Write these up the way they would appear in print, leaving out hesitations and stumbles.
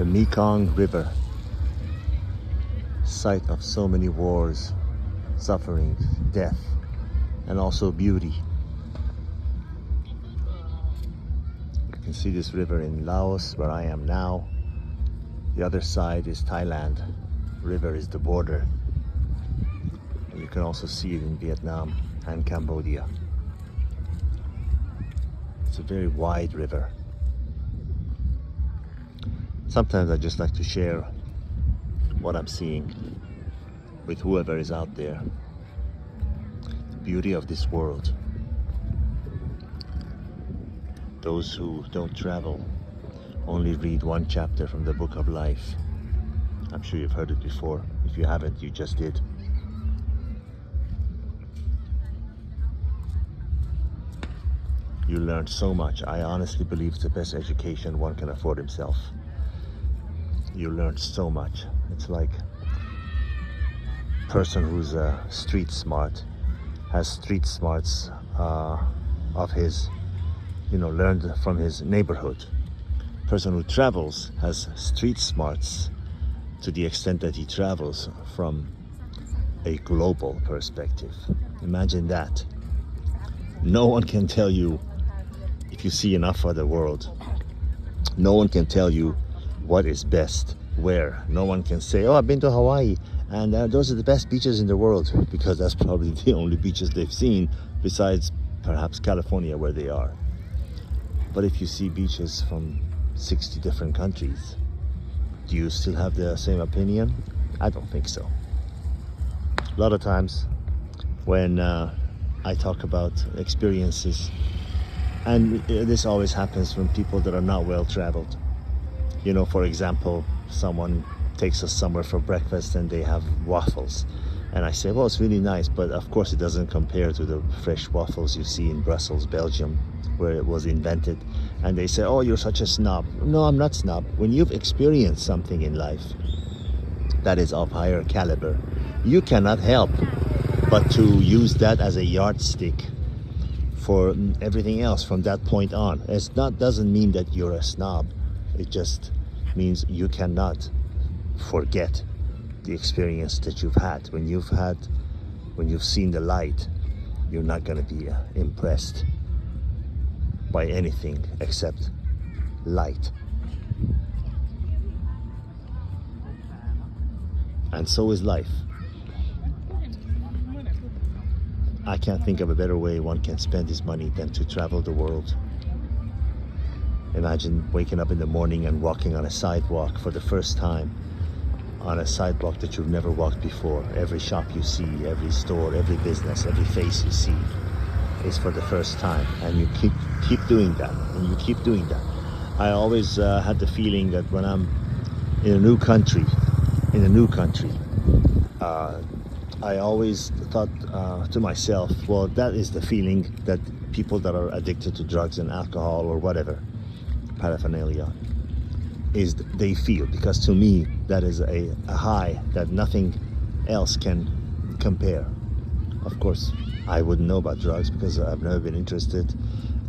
The Mekong River, site of so many wars, suffering, death, and also beauty. You can see this river in Laos, where I am now. The other side is Thailand. River is the border. And you can also see it in Vietnam and Cambodia. It's a very wide river. Sometimes I just like to share what I'm seeing with whoever is out there. The beauty of this world. Those who don't travel only read one chapter from the book of life. I'm sure you've heard it before. If you haven't, you just did. You learn so much. I honestly believe it's the best education one can afford himself. You learn so much. It's like a person who's street smart has street smarts of his, learned from his neighborhood. Person who travels has street smarts to the extent that he travels from a global perspective. Imagine that. No one can tell you, if you see enough of the world, no one can tell you what is best where. No one can say, oh, I've been to Hawaii and those are the best beaches in the world, because that's probably the only beaches they've seen besides perhaps California, where they are. But if you see beaches from 60 different countries, do you still have the same opinion? I don't think so. A lot of times when I talk about experiences, and this always happens from people that are not well traveled. For example, someone takes us somewhere for breakfast and they have waffles. And I say, well, it's really nice, but of course it doesn't compare to the fresh waffles you see in Brussels, Belgium, where it was invented. And they say, oh, you're such a snob. No, I'm not snob. When you've experienced something in life that is of higher caliber, you cannot help but to use that as a yardstick for everything else from that point on. Doesn't mean that you're a snob. It just means you cannot forget the experience that you've had. When you've seen the light, you're not going to be impressed by anything except light. And so is life. I can't think of a better way one can spend his money than to travel the world. Imagine waking up in the morning and walking on a sidewalk for the first time, on a sidewalk that you've never walked before. Every shop you see, every store, every business, every face you see is for the first time, and you keep doing that, and you keep doing that. I always had the feeling that when I'm in a new country, I always thought to myself, well, that is the feeling that people that are addicted to drugs and alcohol or whatever paraphernalia is they feel, because to me that is a high that nothing else can compare. Of course, I wouldn't know about drugs because I've never been interested.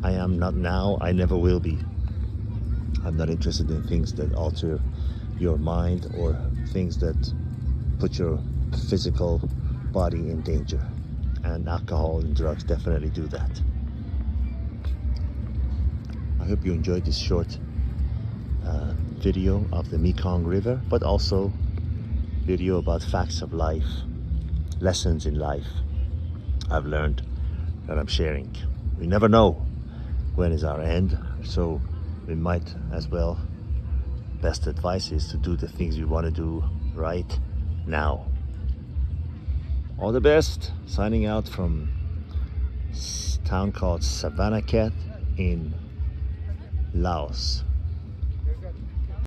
I am not now, I never will be. I'm not interested in things that alter your mind or things that put your physical body in danger, and alcohol and drugs definitely do that. I hope you enjoyed this short video of the Mekong River, but also video about facts of life, lessons in life I've learned that I'm sharing. We never know when is our end, so we might as well, best advice is to do the things we want to do right now. All the best. Signing out from a town called Savannakhet in Laos.